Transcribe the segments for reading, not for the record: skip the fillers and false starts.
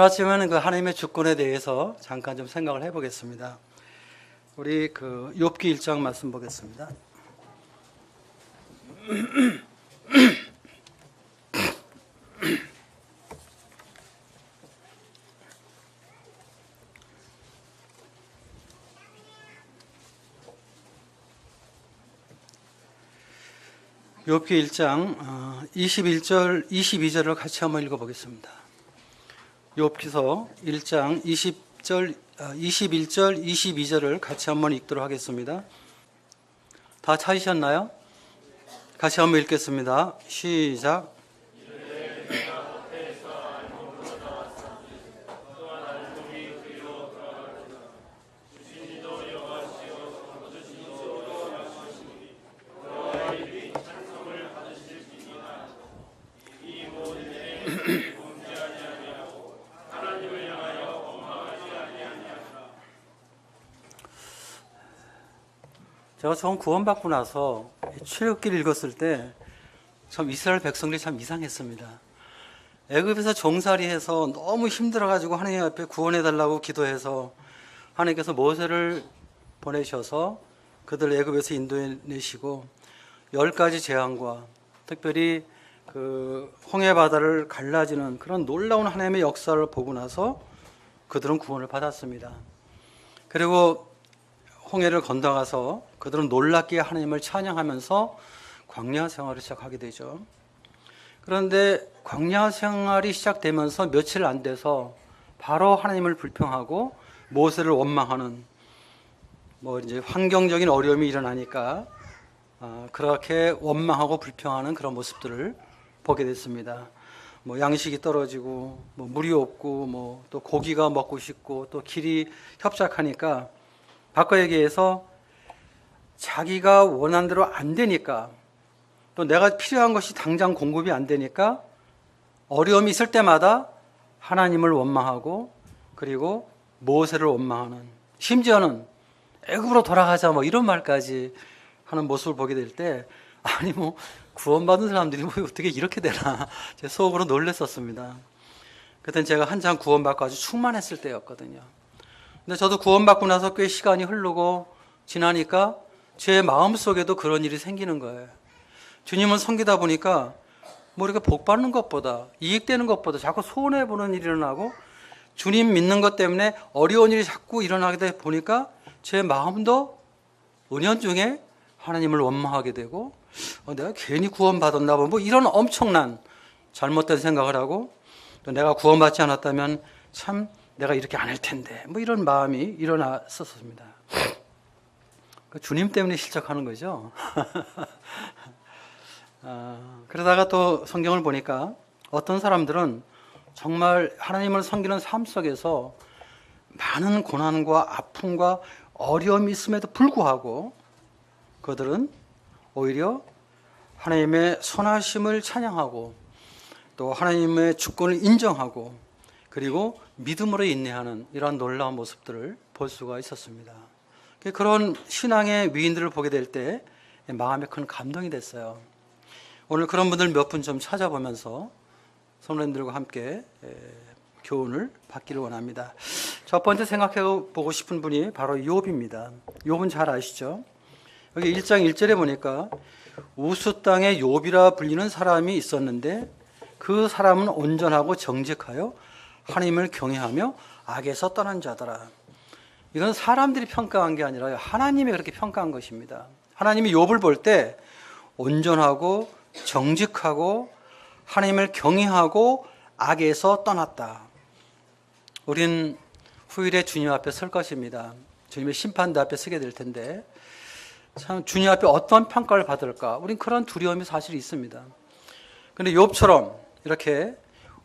오늘 아침에는 그 하나님의 주권에 대해서 잠깐 좀 생각을 해보겠습니다. 우리 그 욥기 1장 말씀 보겠습니다. 욥기 1장 21절, 22절을 같이 한번 읽어보겠습니다. 욥기서 1장 21절, 22절을 같이 한번 읽도록 하겠습니다. 다 찾으셨나요? 같이 한번 읽겠습니다. 시작. 제가 처음 구원받고 나서 출애굽기를 읽었을 때 참 이스라엘 백성들이 참 이상했습니다. 애굽에서 종살이해서 너무 힘들어가지고 하나님 앞에 구원해달라고 기도해서 하나님께서 모세를 보내셔서 그들을 애굽에서 인도해내시고 10가지 재앙과 특별히 그 홍해 바다를 갈라지는 그런 놀라운 하나님의 역사를 보고 나서 그들은 구원을 받았습니다. 그리고 홍해를 건너가서 그들은 놀랍게 하나님을 찬양하면서 광야 생활을 시작하게 되죠. 그런데 광야 생활이 시작되면서 며칠 안 돼서 바로 하나님을 불평하고 모세를 원망하는 이제 환경적인 어려움이 일어나니까 그렇게 원망하고 불평하는 그런 모습들을 보게 됐습니다. 양식이 떨어지고 물이 없고 또 고기가 먹고 싶고 또 길이 협착하니까 바꿔 얘기해서 자기가 원하는 대로 안 되니까 또 내가 필요한 것이 당장 공급이 안 되니까 어려움이 있을 때마다 하나님을 원망하고 그리고 모세를 원망하는, 심지어는 애굽으로 돌아가자 이런 말까지 하는 모습을 보게 될 때 아니 구원받은 사람들이 어떻게 이렇게 되나 제 속으로 놀랐었습니다. 그때는 제가 한참 구원받고 아주 충만했을 때였거든요. 근데 저도 구원받고 나서 꽤 시간이 흐르고 지나니까 제 마음속에도 그런 일이 생기는 거예요. 주님을 섬기다 보니까 이렇게 복 받는 것보다 이익되는 것보다 자꾸 손해보는 일이 일어나고 주님 믿는 것 때문에 어려운 일이 자꾸 일어나게 되다 보니까 제 마음도 은연중에 하나님을 원망하게 되고 내가 괜히 구원받았나 봐 이런 엄청난 잘못된 생각을 하고 또 내가 구원받지 않았다면 참 내가 이렇게 안 할 텐데 이런 마음이 일어났었습니다. 주님 때문에 실족하는 거죠. 그러다가 또 성경을 보니까 어떤 사람들은 정말 하나님을 섬기는 삶 속에서 많은 고난과 아픔과 어려움이 있음에도 불구하고 그들은 오히려 하나님의 선하심을 찬양하고 또 하나님의 주권을 인정하고 그리고 믿음으로 인내하는 이러한 놀라운 모습들을 볼 수가 있었습니다. 그런 신앙의 위인들을 보게 될 때 마음에 큰 감동이 됐어요. 오늘 그런 분들 몇 분 좀 찾아보면서 성도님들과 함께 교훈을 받기를 원합니다. 첫 번째 생각해 보고 싶은 분이 바로 욥입니다. 욥은 잘 아시죠? 여기 1장 1절에 보니까 우스 땅에 욥이라 불리는 사람이 있었는데 그 사람은 온전하고 정직하여 하나님을 경외하며 악에서 떠난 자더라. 이건 사람들이 평가한 게 아니라 하나님이 그렇게 평가한 것입니다. 하나님이 욥을 볼 때 온전하고 정직하고 하나님을 경외하고 악에서 떠났다. 우린 후일에 주님 앞에 설 것입니다. 주님의 심판대 앞에 서게 될 텐데 참 주님 앞에 어떤 평가를 받을까? 우린 그런 두려움이 사실 있습니다. 그런데 욥처럼 이렇게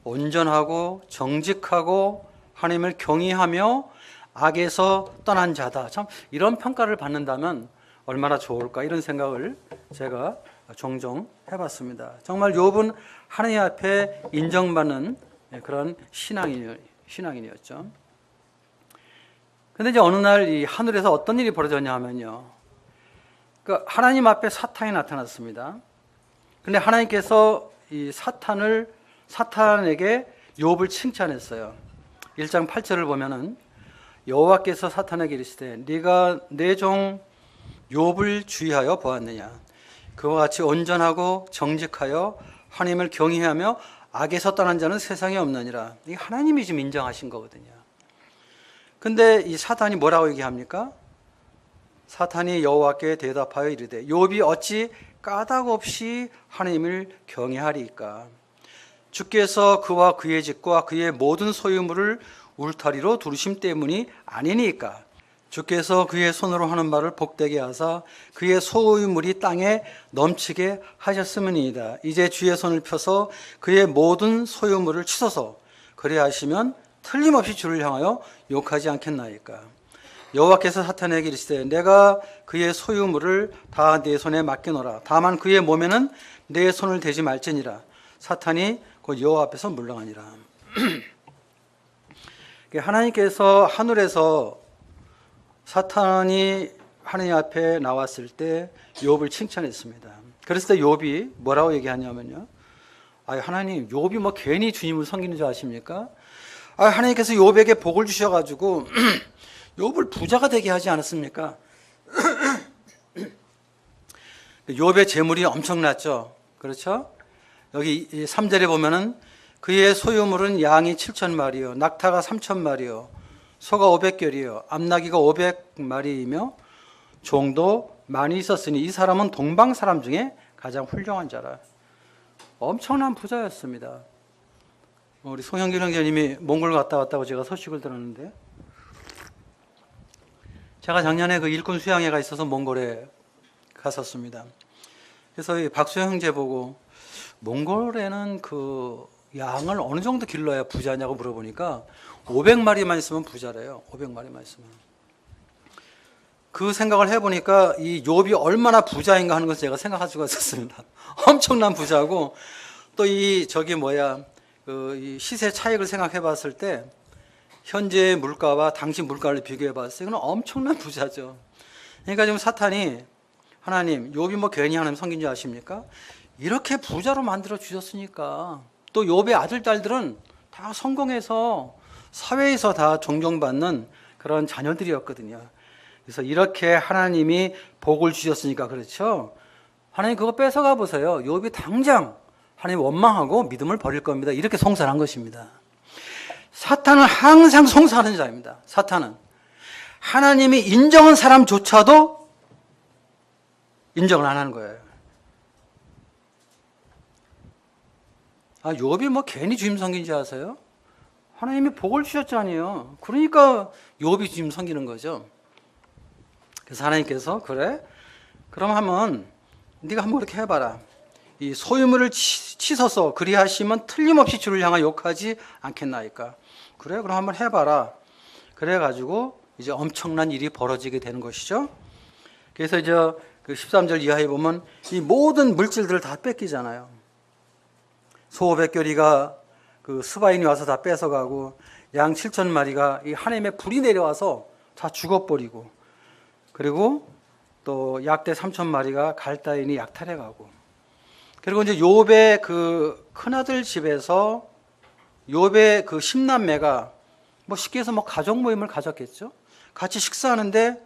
온전하고 정직하고 하나님을 경외하며 악에서 떠난 자다. 참 이런 평가를 받는다면 얼마나 좋을까 이런 생각을 제가 종종 해봤습니다. 정말 욥은 하나님 앞에 인정받는 그런 신앙인이었죠. 그런데 이제 어느 날 이 하늘에서 어떤 일이 벌어졌냐 하면요. 하나님 앞에 사탄이 나타났습니다. 그런데 하나님께서 이 사탄에게 욥을 칭찬했어요. 1장 8절을 보면은 여호와께서 사탄에게 이르시되 네가 내 종 욥을 주의하여 보았느냐. 그와 같이 온전하고 정직하여 하나님을 경외하며 악에서 떠난 자는 세상에 없느니라. 이게 하나님이 지금 인정하신 거거든요. 근데 이 사탄이 뭐라고 얘기합니까? 사탄이 여호와께 대답하여 이르되 욥이 어찌 까닭 없이 하나님을 경외하리이까. 주께서 그와 그의 집과 그의 모든 소유물을 울타리로 두르심 때문이 아니니까. 주께서 그의 손으로 하는 말을 복되게 하사 그의 소유물이 땅에 넘치게 하셨음이니이다. 이제 주의 손을 펴서 그의 모든 소유물을 치소서. 그래 하시면 틀림없이 주를 향하여 욕하지 않겠나이까. 여호와께서 사탄에게 이르시되 내가 그의 소유물을 다 내 손에 맡겨놓으라. 다만 그의 몸에는 내 손을 대지 말지니라. 사탄이 곧 여호와 앞에서 물러가니라. 하나님께서 하늘에서 사탄이 하나님 앞에 나왔을 때 욥을 칭찬했습니다. 그랬을 때 욥이 뭐라고 얘기하냐면요. 하나님, 욥이 뭐 괜히 주님을 섬기는 줄 아십니까? 하나님께서 욥에게 복을 주셔가지고 욥을 부자가 되게 하지 않았습니까? 욥의 재물이 엄청났죠. 그렇죠? 여기 3절에 보면은 그의 소유물은 양이 7,000마리요, 낙타가 3,000마리요, 소가 500결이요, 암나귀가 500마리이며 종도 많이 있었으니 이 사람은 동방 사람 중에 가장 훌륭한 자라. 엄청난 부자였습니다. 우리 송영길 형제님이 몽골 갔다 왔다고 제가 소식을 들었는데, 제가 작년에 그 일꾼 수양회가 있어서 몽골에 갔었습니다. 그래서 이 박수영 형제 보고 몽골에는 그 양을 어느 정도 길러야 부자냐고 물어보니까 500마리만 있으면 부자래요. 500마리만 있으면. 그 생각을 해보니까 이 욥이 얼마나 부자인가 하는 것을 제가 생각할 수가 있었습니다. 엄청난 부자고, 또 이 이 시세 차익을 생각해 봤을 때 현재 물가와 당시 물가를 비교해 봤을 때 이건 엄청난 부자죠. 그러니까 지금 사탄이 하나님, 욥이 뭐 괜히 하나님 섬긴 줄 아십니까? 이렇게 부자로 만들어 주셨으니까. 또 욥의 아들, 딸들은 다 성공해서 사회에서 다 존경받는 그런 자녀들이었거든요. 그래서 이렇게 하나님이 복을 주셨으니까 그렇죠. 하나님 그거 뺏어가 보세요. 욥이 당장 하나님 원망하고 믿음을 버릴 겁니다. 이렇게 송사한 것입니다. 사탄은 항상 송사하는 자입니다. 사탄은 하나님이 인정한 사람조차도 인정을 안 하는 거예요. 욥이 뭐 괜히 주님 섬긴지 아세요? 하나님이 복을 주셨잖아요. 그러니까 욥이 주님 섬기는 거죠. 그래서 하나님께서 그래? 그럼 한번 네가 한번 그렇게 해봐라. 이 소유물을 치서서 그리하시면 틀림없이 주를 향하여 욕하지 않겠나이까. 그래? 그럼 한번 해봐라. 그래가지고 이제 엄청난 일이 벌어지게 되는 것이죠. 그래서 이제 그 13절 이하에 보면 이 모든 물질들을 다 뺏기잖아요. 소 500결이가 그 스바인이 와서 다 뺏어가고, 양 7,000마리가 이 하나님의 불이 내려와서 다 죽어버리고, 그리고 또 약대 3,000마리가 갈다인이 약탈해가고, 그리고 이제 욥의 그 큰아들 집에서 욥의 그 10남매가 뭐 쉽게 해서 뭐 가족 모임을 가졌겠죠. 같이 식사하는데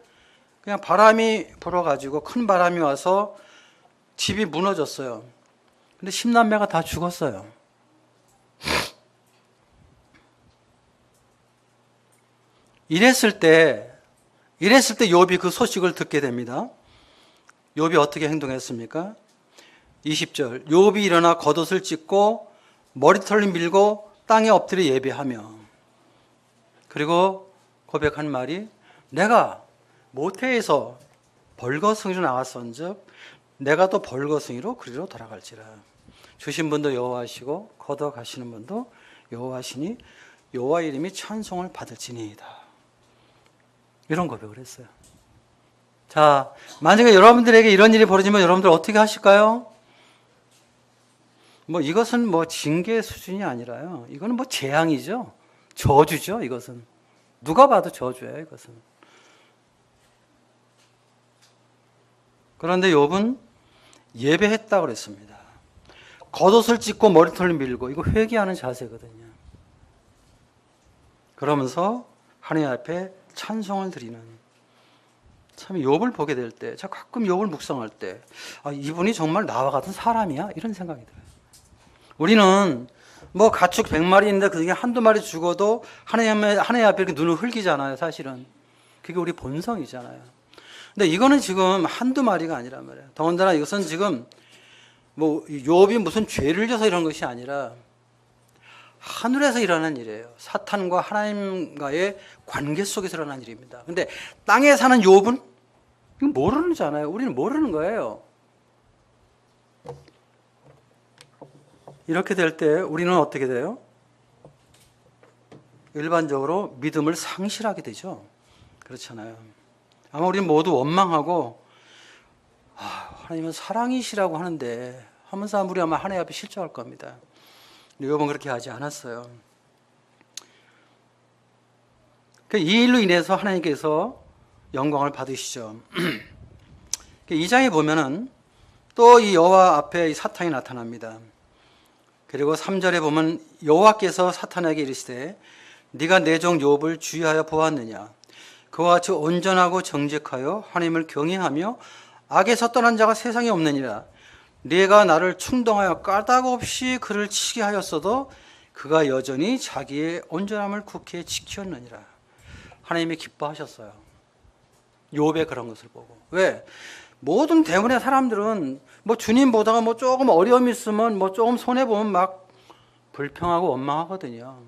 그냥 바람이 불어가지고 큰 바람이 와서 집이 무너졌어요. 근데 10남매가 다 죽었어요. 이랬을 때 욥이 그 소식을 듣게 됩니다. 욥이 어떻게 행동했습니까? 20절. 욥이 일어나 겉옷을 찢고 머리털을 밀고 땅에 엎드려 예배하며, 그리고 고백한 말이 내가 모태에서 벌거숭이로 나왔은즉 내가 또 벌거숭이로 그리로 돌아갈지라. 주신 분도 여호와시고 걷어 가시는 분도 여호와시니 여호와 이름이 찬송을 받을지니이다. 이런 고백을 했어요. 자, 만약에 여러분들에게 이런 일이 벌어지면 여러분들 어떻게 하실까요? 뭐 이것은 뭐 징계 수준이 아니라요. 이거는 뭐 재앙이죠. 저주죠. 이것은 누가 봐도 저주예요. 이것은. 그런데 욥은 예배했다고 그랬습니다. 겉옷을 찢고 머리털을 밀고, 이거 회개하는 자세거든요. 그러면서 하나님 앞에 찬송을 드리는, 참 욥을 보게 될 때, 제가 가끔 욥을 묵상할 때, 이분이 정말 나와 같은 사람이야? 이런 생각이 들어요. 우리는 뭐 가축 100마리 있는데 그 중에 한두 마리 죽어도 하나님 앞에 이렇게 눈을 흘기잖아요, 사실은. 그게 우리 본성이잖아요. 근데 이거는 지금 한두 마리가 아니란 말이에요. 더군다나 이것은 지금 뭐 욥이 무슨 죄를 져서 이런 것이 아니라 하늘에서 일어나는 일이에요. 사탄과 하나님과의 관계 속에서 일어나는 일입니다. 근데 땅에 사는 욥은 이거 모르잖아요. 우리는 모르는 거예요. 이렇게 될 때 우리는 어떻게 돼요? 일반적으로 믿음을 상실하게 되죠. 그렇잖아요. 아마 우리 모두 원망하고 하나님은 사랑이시라고 하는데 하면서 우리 아마 하나님 앞에 실족할 겁니다. 욥은 그렇게 하지 않았어요. 이 일로 인해서 하나님께서 영광을 받으시죠. 2장에 보면은 또 이 여호와 앞에 이 사탄이 나타납니다. 그리고 3절에 보면 여호와께서 사탄에게 이르시되 네가 내 종 욥을 주의하여 보았느냐? 그와 같이 온전하고 정직하여 하나님을 경외하며 악에서 떠난 자가 세상에 없느니라. 네가 나를 충동하여 까닭 없이 그를 치게 하였어도 그가 여전히 자기의 온전함을 굳게 지켰느니라. 하나님이 기뻐하셨어요. 욥의 그런 것을 보고. 왜? 모든 대부분의 사람들은 뭐 주님 보다가 뭐 조금 어려움이 있으면 뭐 조금 손해보면 막 불평하고 원망하거든요.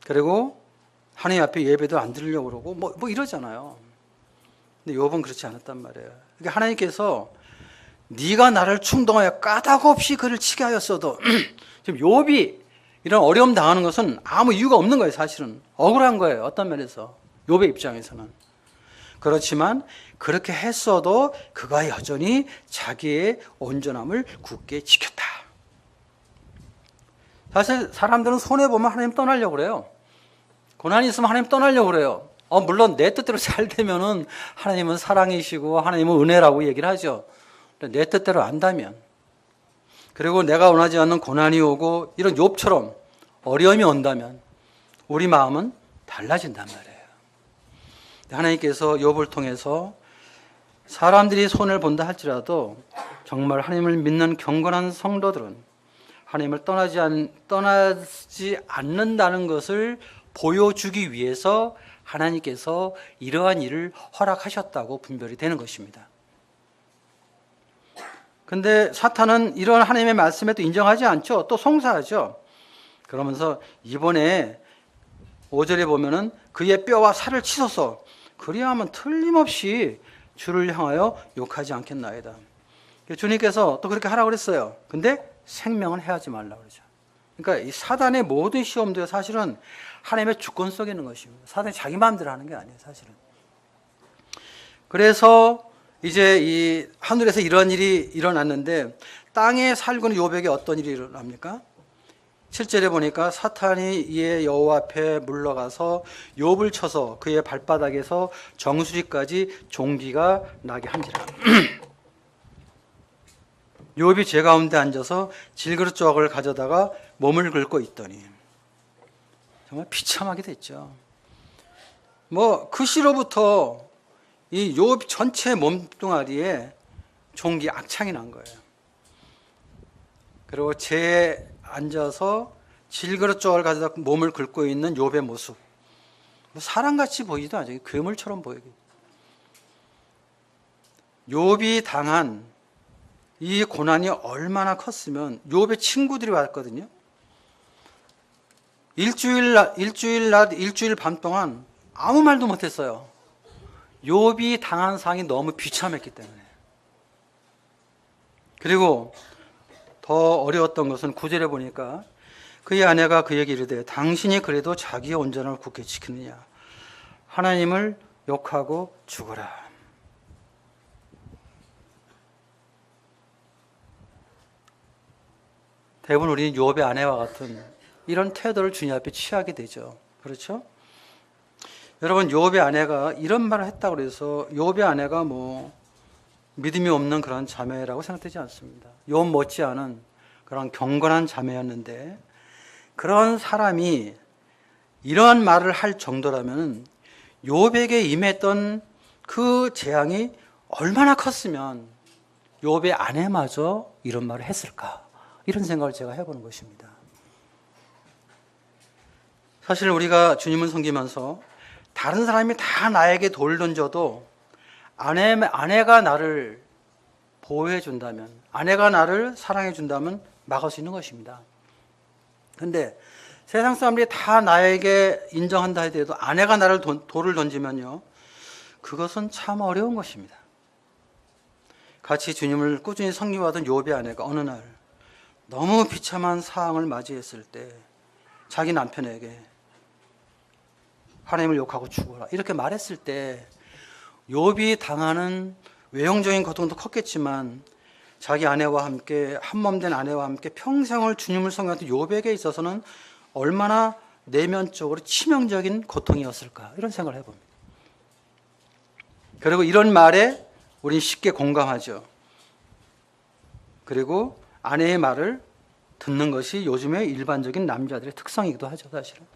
그리고 하나님 앞에 예배도 안 드리려고 그러고 뭐 이러잖아요. 근데 욥은 그렇지 않았단 말이에요. 그러니까 하나님께서 네가 나를 충동하여 까닭 없이 그를 치게 하였어도 지금 욥이 이런 어려움 당하는 것은 아무 이유가 없는 거예요. 사실은 억울한 거예요. 어떤 면에서 욥의 입장에서는. 그렇지만 그렇게 했어도 그가 여전히 자기의 온전함을 굳게 지켰다. 사실 사람들은 손해보면 하나님 떠나려고 그래요. 고난이 있으면 하나님 떠나려고 그래요. 물론 내 뜻대로 잘 되면은 하나님은 사랑이시고 하나님은 은혜라고 얘기를 하죠. 내 뜻대로 안다면, 그리고 내가 원하지 않는 고난이 오고 이런 욥처럼 어려움이 온다면 우리 마음은 달라진단 말이에요. 하나님께서 욥을 통해서 사람들이 손해를 본다 할지라도 정말 하나님을 믿는 경건한 성도들은 하나님을 떠나지 않는다는 것을 보여주기 위해서 하나님께서 이러한 일을 허락하셨다고 분별이 되는 것입니다. 근데 사탄은 이런 하나님의 말씀에도 인정하지 않죠. 또 송사하죠. 그러면서 이번에 5절에 보면은 그의 뼈와 살을 치소서 그리하면 틀림없이 주를 향하여 욕하지 않겠나이다. 주님께서 또 그렇게 하라고 그랬어요. 근데 생명은 해하지 말라고 그러죠. 그러니까 이 사단의 모든 시험도 사실은 하나님의 주권 속에 있는 것입니다. 사단이 자기 마음대로 하는 게 아니에요, 사실은. 그래서 이제 이 하늘에서 이런 일이 일어났는데 땅에 살고는 욥에게 어떤 일이 일어납니까? 7절에 보니까 사탄이 이에 여호와 앞에 물러가서 욥을 쳐서 그의 발바닥에서 정수리까지 종기가 나게 한지라. 욥이 제 가운데 앉아서 질그릇 조각을 가져다가 몸을 긁고 있더니 정말 비참하게 됐죠. 뭐 그 시로부터 이 욥 전체 몸뚱아리에 종기 악창이 난 거예요. 그리고 제 앉아서 질그릇 조각을 가져다 몸을 긁고 있는 욥의 모습, 사람같이 보이지도 않죠. 괴물처럼 보이고. 욥이 당한 이 고난이 얼마나 컸으면 욥의 친구들이 왔거든요. 일주일 밤 동안 아무 말도 못했어요. 욥이 당한 상이 너무 비참했기 때문에. 그리고 더 어려웠던 것은 9절에 보니까 그의 아내가 그에게 이르되 당신이 그래도 자기의 온전함을 굳게 지키느냐 하나님을 욕하고 죽어라. 대부분 우리는 욥의 아내와 같은 이런 태도를 주님 앞에 취하게 되죠. 그렇죠? 여러분, 욥의 아내가 이런 말을 했다고 해서 욥의 아내가 뭐 믿음이 없는 그런 자매라고 생각되지 않습니다. 욥 못지않은 그런 경건한 자매였는데 그런 사람이 이러한 말을 할 정도라면 욥에게 임했던 그 재앙이 얼마나 컸으면 욥의 아내마저 이런 말을 했을까? 이런 생각을 제가 해보는 것입니다. 사실 우리가 주님을 섬기면서 다른 사람이 다 나에게 돌 던져도 아내가 나를 보호해 준다면, 아내가 나를 사랑해 준다면 막을 수 있는 것입니다. 그런데 세상 사람들이 다 나에게 인정한다 하더라도 아내가 나를 돌을 던지면요, 그것은 참 어려운 것입니다. 같이 주님을 꾸준히 섬기하던 욥의 아내가 어느 날 너무 비참한 상황을 맞이했을 때 자기 남편에게 하나님을 욕하고 죽어라 이렇게 말했을 때 욥이 당하는 외형적인 고통도 컸겠지만 자기 아내와 함께 한몸된 아내와 함께 평생을 주님을 섬겼던 욥에게 있어서는 얼마나 내면적으로 치명적인 고통이었을까 이런 생각을 해봅니다. 그리고 이런 말에 우리는 쉽게 공감하죠. 그리고 아내의 말을 듣는 것이 요즘의 일반적인 남자들의 특성이기도 하죠, 사실은.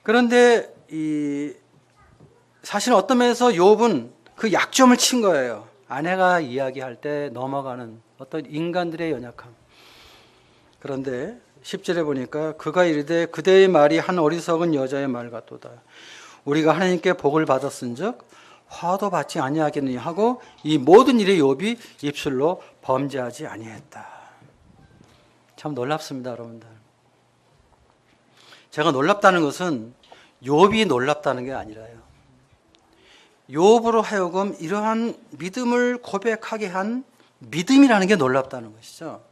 그런데 사실 어떤 면에서 욥은 그 약점을 친 거예요. 아내가 이야기할 때 넘어가는 어떤 인간들의 연약함. 그런데 10절에 보니까 그가 이르되 그대의 말이 한 어리석은 여자의 말 같도다. 우리가 하나님께 복을 받았은즉 화도 받지 아니하겠느냐 하고 이 모든 일에 욥이 입술로 범죄하지 아니했다. 참 놀랍습니다, 여러분들. 제가 놀랍다는 것은 욥이 놀랍다는 게 아니라요. 욥으로 하여금 이러한 믿음을 고백하게 한 믿음이라는 게 놀랍다는 것이죠.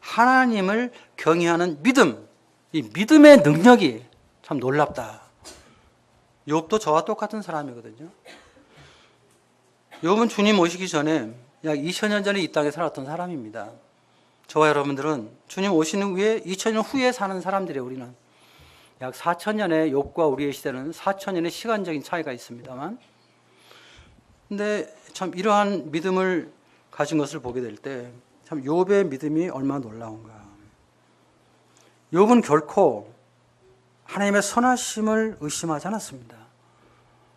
하나님을 경외하는 믿음, 이 믿음의 능력이 참 놀랍다. 욥도 저와 똑같은 사람이거든요. 욥은 주님 오시기 전에 약 2000년 전에 이 땅에 살았던 사람입니다. 저와 여러분들은 주님 오시는 후에 2000년 후에 사는 사람들이에요. 우리는 약 4000년의 욥과 우리의 시대는 4000년의 시간적인 차이가 있습니다만, 근데 참 이러한 믿음을 가진 것을 보게 될 때 참 욥의 믿음이 얼마나 놀라운가. 욥은 결코 하나님의 선하심을 의심하지 않았습니다.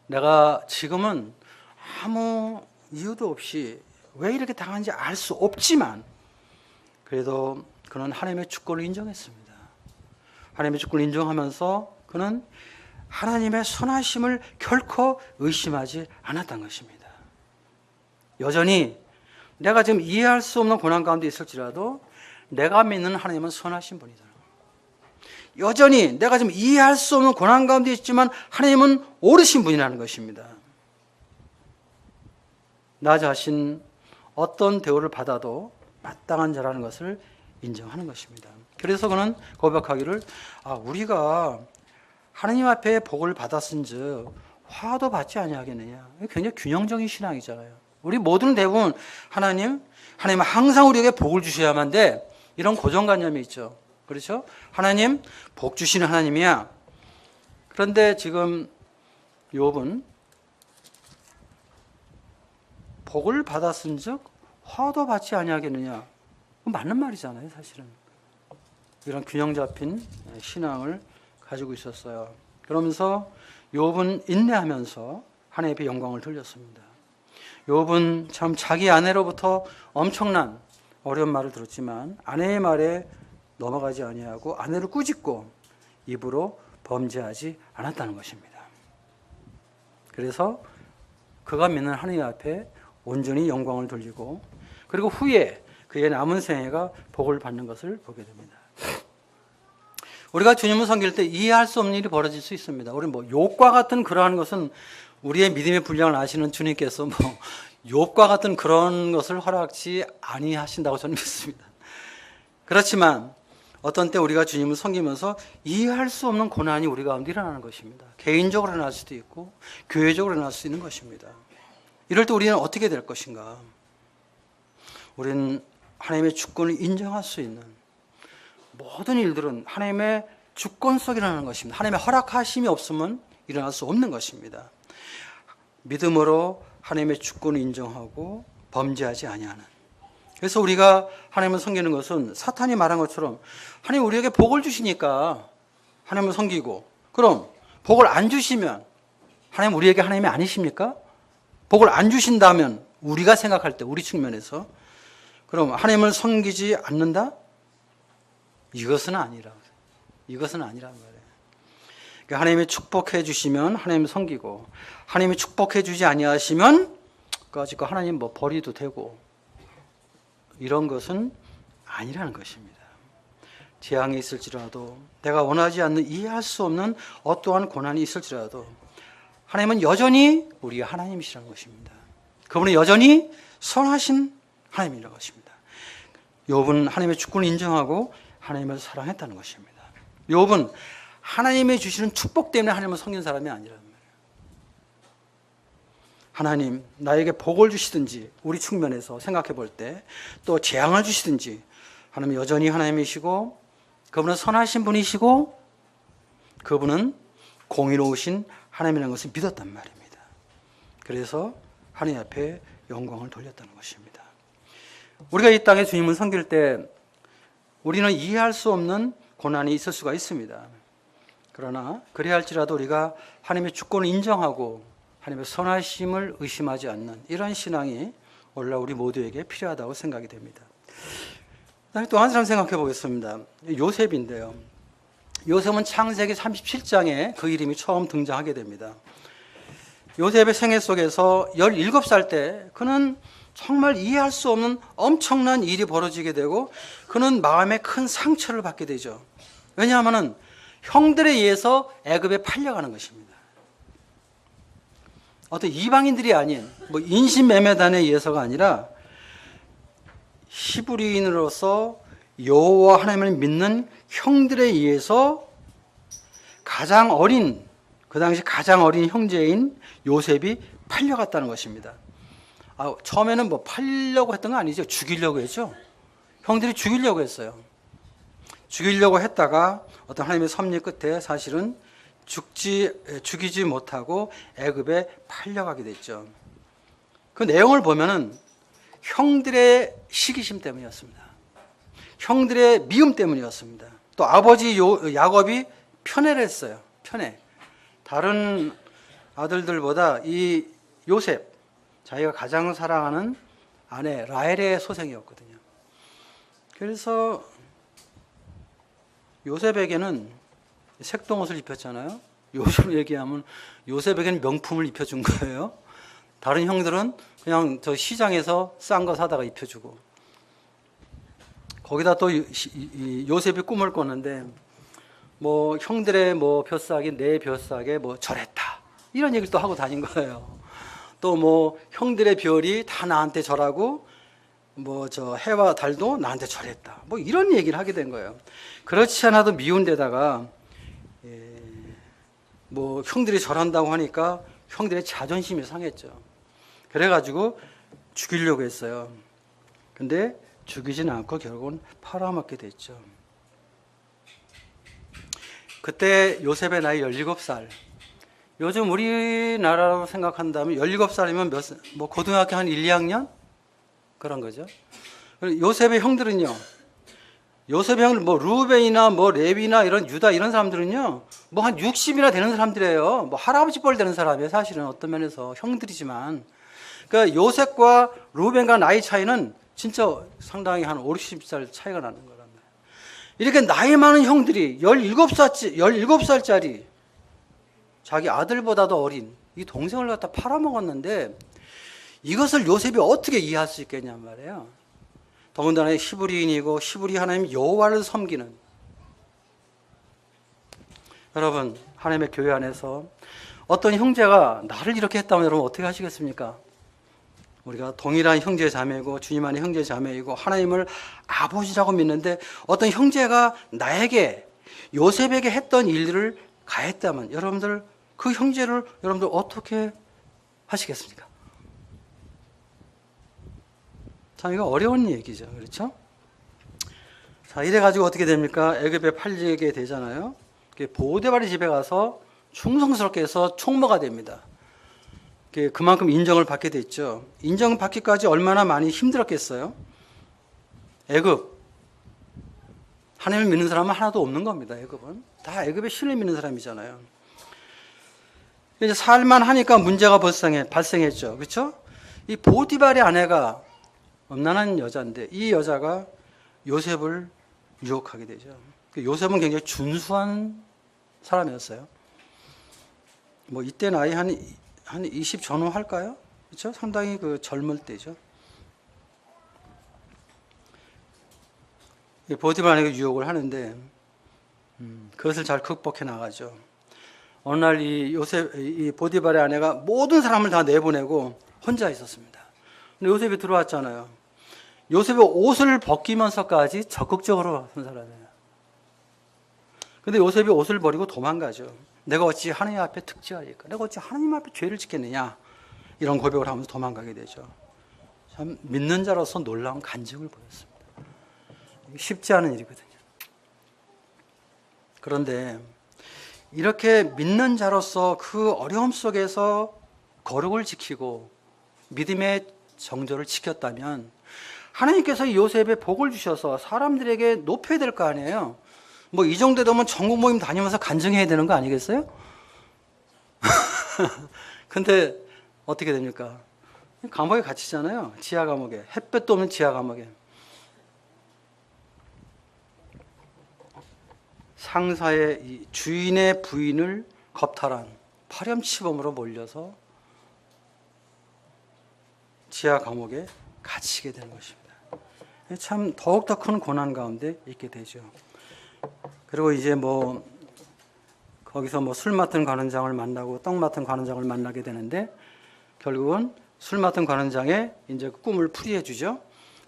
내가 지금은 아무 이유도 없이 왜 이렇게 당하는지 알 수 없지만 그래도 그는 하나님의 주권을 인정했습니다. 하나님의 주권을 인정하면서 그는 하나님의 선하심을 결코 의심하지 않았던 것입니다. 여전히 내가 지금 이해할 수 없는 고난 가운데 있을지라도 내가 믿는 하나님은 선하신 분이다. 여전히 내가 지금 이해할 수 없는 고난 가운데 있지만 하나님은 옳으신 분이라는 것입니다. 나 자신 어떤 대우를 받아도 마땅한 자라는 것을 인정하는 것입니다. 그래서 그는 고백하기를 우리가 하나님 앞에 복을 받았은즉 화도 받지 아니하겠느냐. 굉장히 균형적인 신앙이잖아요. 우리 모두는 대부분 하나님은 항상 우리에게 복을 주셔야만 돼. 이런 고정관념이 있죠. 그렇죠? 하나님 복 주시는 하나님이야. 그런데 지금 욥은 복을 받았은즉 화도 받지 아니하겠느냐. 맞는 말이잖아요, 사실은. 이런 균형 잡힌 신앙을 가지고 있었어요. 그러면서 욥은 인내하면서 하나님 앞에 영광을 돌렸습니다. 욥은 참 자기 아내로부터 엄청난 어려운 말을 들었지만 아내의 말에 넘어가지 아니하고 아내를 꾸짖고 입으로 범죄하지 않았다는 것입니다. 그래서 그가 믿는 하나님 앞에 온전히 영광을 돌리고 그리고 후에 그의 남은 생애가 복을 받는 것을 보게 됩니다. 우리가 주님을 섬길 때 이해할 수 없는 일이 벌어질 수 있습니다. 우리 욥과 같은 그러한 것은 우리의 믿음의 분량을 아시는 주님께서 욥과 같은 그런 것을 허락지 아니하신다고 저는 믿습니다. 그렇지만 어떤 때 우리가 주님을 섬기면서 이해할 수 없는 고난이 우리 가운데 일어나는 것입니다. 개인적으로 일어날 수도 있고 교회적으로 일어날 수 있는 것입니다. 이럴 때 우리는 어떻게 될 것인가? 우리는 하나님의 주권을 인정할 수 있는 모든 일들은 하나님의 주권 속에 일어나는 것입니다. 하나님의 허락하심이 없으면 일어날 수 없는 것입니다. 믿음으로 하나님의 주권을 인정하고 범죄하지 아니하는. 그래서 우리가 하나님을 섬기는 것은 사탄이 말한 것처럼 하나님 우리에게 복을 주시니까 하나님을 섬기고 그럼 복을 안 주시면 하나님 우리에게 하나님이 아니십니까? 복을 안 주신다면 우리가 생각할 때 우리 측면에서 그럼 하나님을 섬기지 않는다? 이것은 아니라. 이것은 아니란 말이에요. 그러니까 하나님이 축복해 주시면 하나님을 섬기고 하나님이 축복해 주지 아니하시면 그 하나님 뭐 버리도 되고 이런 것은 아니라는 것입니다. 재앙이 있을지라도 내가 원하지 않는 이해할 수 없는 어떠한 고난이 있을지라도 하나님은 여전히 우리의 하나님이시라는 것입니다. 그분은 여전히 선하신 하나님이라는 것입니다. 욥은 하나님의 주권을 인정하고 하나님을 사랑했다는 것입니다. 욥은 하나님이 주시는 축복 때문에 하나님을 섬긴 사람이 아니라는 말이에요. 하나님 나에게 복을 주시든지 우리 측면에서 생각해 볼 때 또 재앙을 주시든지 하나님 여전히 하나님이시고 그분은 선하신 분이시고 그분은 공의로우신 하나님이라는 것을 믿었단 말입니다. 그래서 하나님 앞에 영광을 돌렸다는 것입니다. 우리가 이 땅에 주님을 섬길 때 우리는 이해할 수 없는 고난이 있을 수가 있습니다. 그러나 그래야 할지라도 우리가 하나님의 주권을 인정하고 하나님의 선하심을 의심하지 않는 이런 신앙이 오늘날 우리 모두에게 필요하다고 생각이 됩니다. 또 한 사람 생각해 보겠습니다. 요셉인데요. 요셉은 창세기 37장에 그 이름이 처음 등장하게 됩니다. 요셉의 생애 속에서 17살 때 그는 정말 이해할 수 없는 엄청난 일이 벌어지게 되고 그는 마음에 큰 상처를 받게 되죠. 왜냐하면 형들에 의해서 애굽에 팔려가는 것입니다. 어떤 이방인들이 아닌 뭐 인신매매단에 의해서가 아니라 히브리인으로서 여호와 하나님을 믿는 형들에 의해서 가장 어린 그 당시 가장 어린 형제인 요셉이 팔려갔다는 것입니다. 처음에는 뭐 팔려고 했던 거 아니죠. 죽이려고 했죠. 형들이 죽이려고 했어요. 죽이려고 했다가 어떤 하나님의 섭리 끝에 사실은 죽이지 못하고 애굽에 팔려가게 됐죠. 그 내용을 보면은 형들의 시기심 때문이었습니다. 형들의 미움 때문이었습니다. 또 아버지 야곱이 편애를 했어요. 편애. 다른 아들들보다 이 요셉, 자기가 가장 사랑하는 아내 라헬의 소생이었거든요. 그래서 요셉에게는 색동옷을 입혔잖아요. 요즘으로 얘기하면 요셉에게는 명품을 입혀준 거예요. 다른 형들은 그냥 저 시장에서 싼 거 사다가 입혀주고 거기다 또 요셉이 꿈을 꿨는데 뭐 형들의 뭐 벼싸기 내 벼싸게 뭐 절했다 이런 얘기를 또 하고 다닌 거예요. 또 뭐 형들의 별이 다 나한테 절하고 뭐 저 해와 달도 나한테 절했다 뭐 이런 얘기를 하게 된 거예요. 그렇지 않아도 미운 데다가 뭐 형들이 절한다고 하니까 형들의 자존심이 상했죠. 그래가지고 죽이려고 했어요. 근데 죽이지는 않고 결국은 팔아먹게 됐죠. 그때 요셉의 나이 17살. 요즘 우리나라로 생각한다면 17살이면 뭐 고등학교 한 1, 2학년? 그런 거죠. 요셉의 형들은요. 요셉의 형들 뭐 루벤이나 뭐 레위나 이런 유다 이런 사람들은요. 뭐 한 60이나 되는 사람들이에요. 뭐 할아버지 뻘 되는 사람이에요. 사실은 어떤 면에서 형들이지만. 그러니까 요셉과 루벤과 나이 차이는 진짜 상당히 한 5, 60살 차이가 나는 거란 말이에요. 이렇게 나이 많은 형들이 17살짜리 자기 아들보다도 어린 이 동생을 갖다 팔아먹었는데 이것을 요셉이 어떻게 이해할 수 있겠냔 말이에요. 더군다나 히브리인이고 히브리 하나님 여호와를 섬기는 여러분 하나님의 교회 안에서 어떤 형제가 나를 이렇게 했다면 여러분 어떻게 하시겠습니까? 우리가 동일한 형제 자매고 주님 안에 형제 자매이고 하나님을 아버지라고 믿는데 어떤 형제가 나에게 요셉에게 했던 일들을 가했다면 여러분들 그 형제를 여러분들 어떻게 하시겠습니까? 참 이거 어려운 얘기죠. 그렇죠? 자, 이래 가지고 어떻게 됩니까? 애굽에 팔리게 되잖아요. 보디발의 집에 가서 충성스럽게 해서 총무가 됩니다. 그만큼 인정을 받게 됐죠. 인정받기까지 얼마나 많이 힘들었겠어요? 애굽 하나님을 믿는 사람은 하나도 없는 겁니다. 애굽은 다 애굽에 신을 믿는 사람이잖아요. 이제 살만 하니까 문제가 발생했죠. 그렇죠? 이 보디발의 아내가 음란한 여자인데 이 여자가 요셉을 유혹하게 되죠. 요셉은 굉장히 준수한 사람이었어요. 뭐 이때 나이 한 20 전후할까요? 그렇죠? 상당히 그 젊을 때죠. 보디발 아내가 유혹을 하는데 그것을 잘 극복해 나가죠. 어느 날 이 보디발의 아내가 모든 사람을 다 내보내고 혼자 있었습니다. 근데 요셉이 들어왔잖아요. 요셉의 옷을 벗기면서까지 적극적으로 한 사람이에요. 근데 요셉이 옷을 버리고 도망가죠. 내가 어찌 하나님 앞에 특지하리까? 내가 어찌 하나님 앞에 죄를 짓겠느냐? 이런 고백을 하면서 도망가게 되죠. 참 믿는 자로서 놀라운 간증을 보였습니다. 쉽지 않은 일이거든요. 그런데 이렇게 믿는 자로서 그 어려움 속에서 거룩을 지키고 믿음의 정절을 지켰다면 하나님께서 요셉에 복을 주셔서 사람들에게 높여야 될 거 아니에요. 뭐 이 정도 되면 전국 모임 다니면서 간증해야 되는 거 아니겠어요? 근데 어떻게 됩니까? 감옥에 갇히잖아요. 지하 감옥에. 햇볕도 없는 지하 감옥에. 상사의 이 주인의 부인을 겁탈한 파렴치범으로 몰려서 지하 감옥에 갇히게 되는 것입니다. 참 더욱더 큰 고난 가운데 있게 되죠. 그리고 이제 뭐 거기서 뭐 술 맡은 관원장을 만나고 떡 맡은 관원장을 만나게 되는데 결국은 술 맡은 관원장의 이제 꿈을 풀이해 주죠.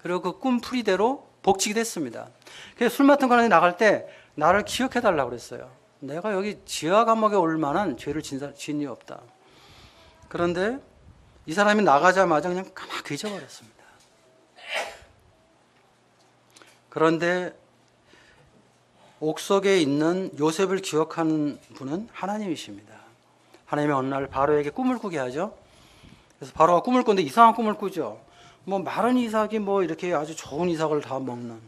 그리고 그 꿈 풀이대로 복직이 됐습니다. 그래서 술 맡은 관원이 나갈 때 나를 기억해 달라고 그랬어요. 내가 여기 지하 감옥에 올 만한 죄를 지은 이 없다. 그런데 이 사람이 나가자마자 그냥 까맣게 잊어버렸습니다. 그런데 옥석에 있는 요셉을 기억하는 분은 하나님이십니다. 하나님이 어느 날 바로에게 꿈을 꾸게 하죠. 그래서 바로가 꿈을 꾸는데 이상한 꿈을 꾸죠. 뭐 마른 이삭이 뭐 이렇게 아주 좋은 이삭을 다 먹는,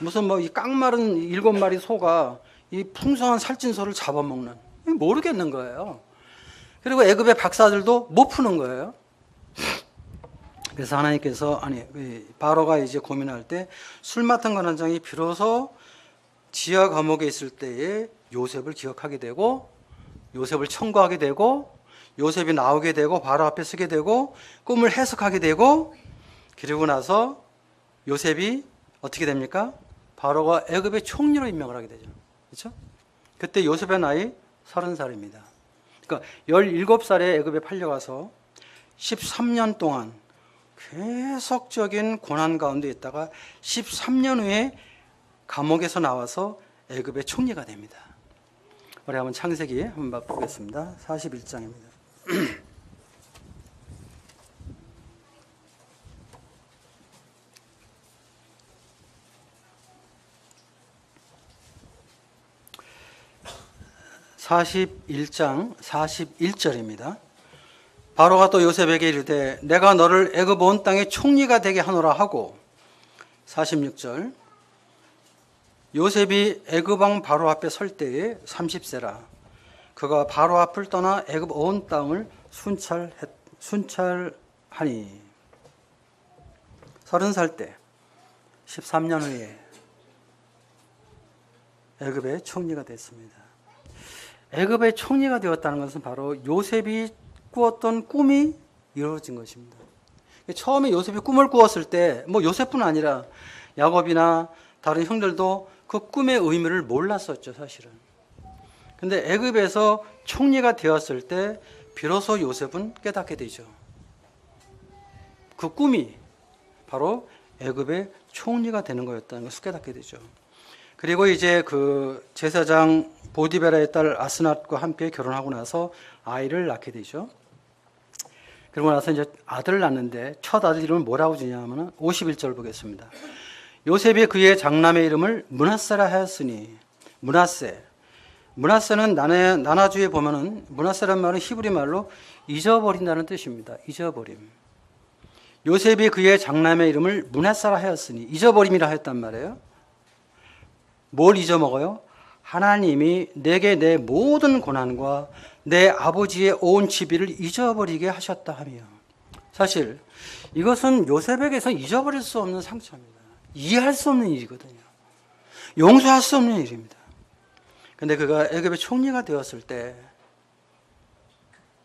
무슨 뭐 이 깡마른 7마리 소가 이 풍성한 살찐소를 잡아먹는, 모르겠는 거예요. 그리고 애굽의 박사들도 못 푸는 거예요. 그래서 하나님께서 바로가 이제 고민할 때 술 맡은 관원장이 비로소 지하 감옥에 있을 때에 요셉을 기억하게 되고 요셉을 청구하게 되고 요셉이 나오게 되고 바로 앞에 서게 되고 꿈을 해석하게 되고 그리고 나서 요셉이 어떻게 됩니까? 바로가 애굽의 총리로 임명을 하게 되죠. 그렇죠? 그때 요셉의 나이 30살입니다. 그러니까 17살에 애굽에 팔려가서 13년 동안 계속적인 고난 가운데 있다가 13년 후에 감옥에서 나와서 애굽의 총리가 됩니다. 우리 한번 창세기 한번 보겠습니다. 41장입니다. (41장) 41절입니다. 바로가 또 요셉에게 이르되 내가 너를 애굽 온 땅의 총리가 되게 하노라 하고 46절 요셉이 애굽 왕 바로 앞에 설 때에 30세라 그가 바로 앞을 떠나 애굽 온 땅을 순찰하니 30살 때 13년 후에 애굽의 총리가 됐습니다. 애굽의 총리가 되었다는 것은 바로 요셉이 꾸었던 꿈이 이루어진 것입니다. 처음에 요셉이 꿈을 꾸었을 때 뭐 요셉뿐 아니라 야곱이나 다른 형들도 그 꿈의 의미를 몰랐었죠, 사실은. 근데 애굽에서 총리가 되었을 때 비로소 요셉은 깨닫게 되죠. 그 꿈이 바로 애굽의 총리가 되는 거였다는 것을 깨닫게 되죠. 그리고 이제 그 제사장 보디베라의 딸 아스낫과 함께 결혼하고 나서 아이를 낳게 되죠. 그러고 나서 이제 아들을 낳는데 첫 아들 이름을 뭐라고 주냐면은 51절 보겠습니다. 요셉이 그의 장남의 이름을 므낫세라 하였으니 므낫세는 나나주에 보면은 므낫세란 말은 히브리 말로 잊어버린다는 뜻입니다. 잊어버림. 요셉이 그의 장남의 이름을 므낫세라 하였으니 잊어버림이라 했단 말이에요. 뭘 잊어먹어요? 하나님이 내게 내 모든 고난과 내 아버지의 온 지비를 잊어버리게 하셨다 하며, 사실 이것은 요셉에게서 잊어버릴 수 없는 상처입니다. 이해할 수 없는 일이거든요. 용서할 수 없는 일입니다. 근데 그가 애굽의 총리가 되었을 때,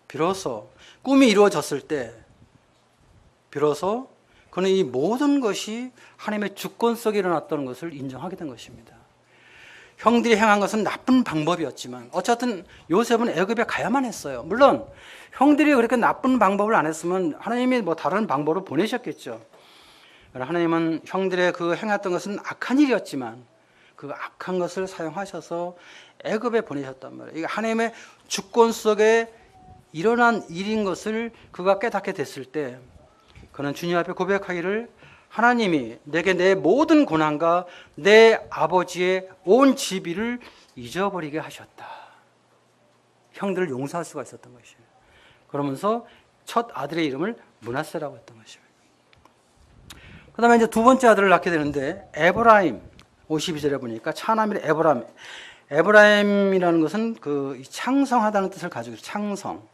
비로소 꿈이 이루어졌을 때, 비로소 그는 이 모든 것이 하나님의 주권 속에 일어났다는 것을 인정하게 된 것입니다. 형들이 행한 것은 나쁜 방법이었지만 어쨌든 요셉은 애굽에 가야만 했어요. 물론 형들이 그렇게 나쁜 방법을 안 했으면 하나님이 뭐 다른 방법으로 보내셨겠죠. 하나님은 형들의 그 행했던 것은 악한 일이었지만 그 악한 것을 사용하셔서 애굽에 보내셨단 말이에요. 이게 하나님의 주권 속에 일어난 일인 것을 그가 깨닫게 됐을 때, 그는 주님 앞에 고백하기를, 하나님이 내게 내 모든 고난과 내 아버지의 온 지비를 잊어버리게 하셨다. 형들을 용서할 수가 있었던 것이에요. 그러면서 첫 아들의 이름을 므낫세라고 했던 것입니다. 그 다음에 이제 두 번째 아들을 낳게 되는데, 에브라임, 52절에 보니까 차남일 에브라임. 에브라임이라는 것은 그 창성하다는 뜻을 가지고 있어요. 창성.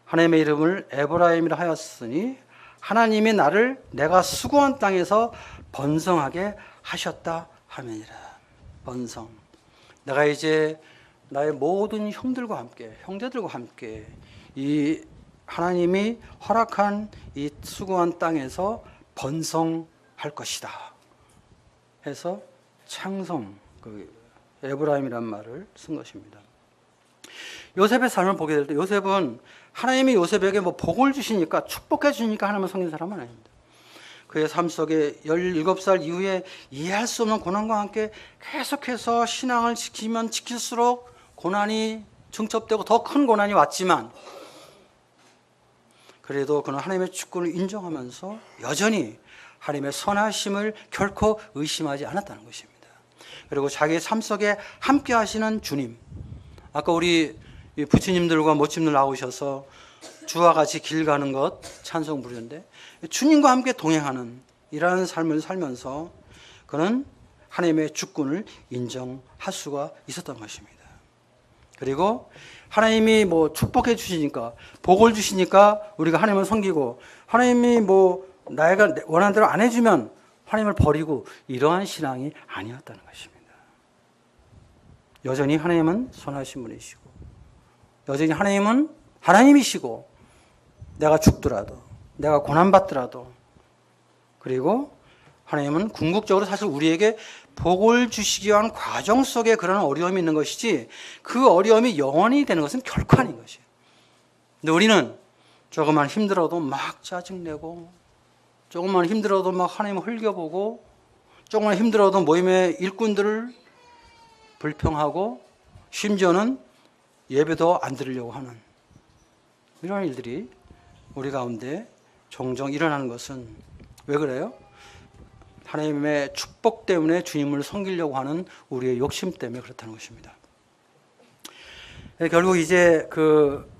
하나님의 이름을 에브라임이라 하였으니 하나님이 나를 내가 수고한 땅에서 번성하게 하셨다 하면이라. 번성. 내가 이제 나의 모든 형들과 함께, 형제들과 함께 이 하나님이 허락한 이 수고한 땅에서 번성할 것이다 해서 창성, 그 에브라임이란 말을 쓴 것입니다. 요셉의 삶을 보게 될 때, 요셉은 하나님이 요셉에게 뭐 복을 주시니까, 축복해 주시니까 하나님을 섬긴 사람은 아닙니다. 그의 삶 속에 17살 이후에 이해할 수 없는 고난과 함께 계속해서 신앙을 지키면 지킬수록 고난이 중첩되고 더 큰 고난이 왔지만, 그래도 그는 하나님의 주권을 인정하면서 여전히 하나님의 선하심을 결코 의심하지 않았다는 것입니다. 그리고 자기의 삶 속에 함께 하시는 주님, 아까 우리 부처님들과 모친들 나오셔서 주와 같이 길 가는 것 찬송 부르는데, 주님과 함께 동행하는 이러한 삶을 살면서 그는 하나님의 주권을 인정할 수가 있었던 것입니다. 그리고 하나님이 뭐 축복해 주시니까, 복을 주시니까 우리가 하나님을 섬기고, 하나님이 뭐 나이가 원하는 대로 안 해주면 하나님을 버리고, 이러한 신앙이 아니었다는 것입니다. 여전히 하나님은 선하신 분이시고, 여전히 하나님은 하나님이시고, 내가 죽더라도, 내가 고난받더라도, 그리고 하나님은 궁극적으로 사실 우리에게 복을 주시기 위한 과정 속에 그런 어려움이 있는 것이지, 그 어려움이 영원히 되는 것은 결코 아닌 것이에요. 근데 우리는 조금만 힘들어도 막 짜증내고, 조금만 힘들어도 막 하나님을 흘겨보고, 조금만 힘들어도 모임의 일꾼들을 불평하고, 심지어는 예배도 안 드리려고 하는 이런 일들이 우리 가운데 종종 일어나는 것은 왜 그래요? 하나님의 축복 때문에 주님을 섬기려고 하는 우리의 욕심 때문에 그렇다는 것입니다. 결국 이제 그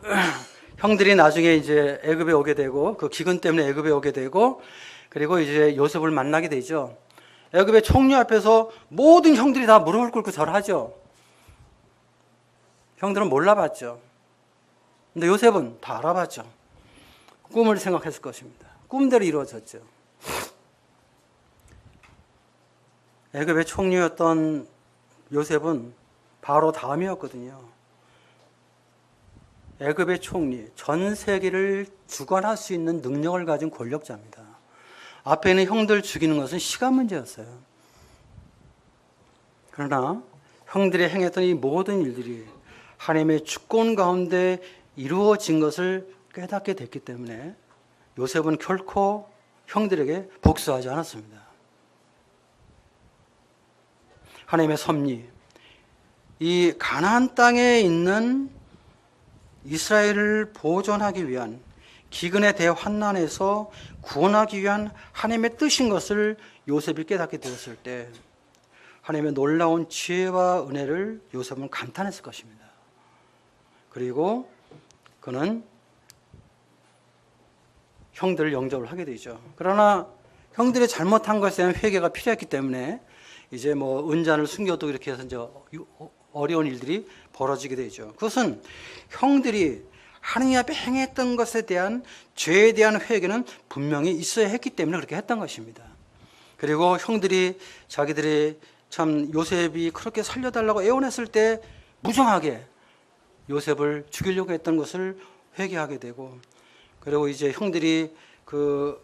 형들이 나중에 이제 애굽에 오게 되고, 그 기근 때문에 애굽에 오게 되고, 그리고 이제 요셉을 만나게 되죠. 애굽의 총리 앞에서 모든 형들이 다 무릎을 꿇고 절하죠. 형들은 몰라봤죠. 근데 요셉은 다 알아봤죠. 꿈을 생각했을 것입니다. 꿈대로 이루어졌죠. 애굽의 총리였던 요셉은 바로 다음이었거든요. 애굽의 총리, 전 세계를 주관할 수 있는 능력을 가진 권력자입니다. 앞에 있는 형들 죽이는 것은 시간 문제였어요. 그러나 형들이 행했던 이 모든 일들이 하나님의 주권 가운데 이루어진 것을 깨닫게 됐기 때문에 요셉은 결코 형들에게 복수하지 않았습니다. 하나님의 섭리, 이 가나안 땅에 있는 이스라엘을 보존하기 위한, 기근의 대환난에서 구원하기 위한 하나님의 뜻인 것을 요셉이 깨닫게 되었을 때 하나님의 놀라운 지혜와 은혜를 요셉은 감탄했을 것입니다. 그리고 그는 형들을 영접을 하게 되죠. 그러나 형들이 잘못한 것에 대한 회개가 필요했기 때문에 이제 뭐 은잔을 숨겨두고 이렇게 해서 이제 어려운 일들이 벌어지게 되죠. 그것은 형들이 하느님 앞에 행했던 것에 대한 죄에 대한 회개는 분명히 있어야 했기 때문에 그렇게 했던 것입니다. 그리고 형들이 자기들이 참 요셉이 그렇게 살려달라고 애원했을 때 무정하게 요셉을 죽이려고 했던 것을 회개하게 되고, 그리고 이제 형들이 그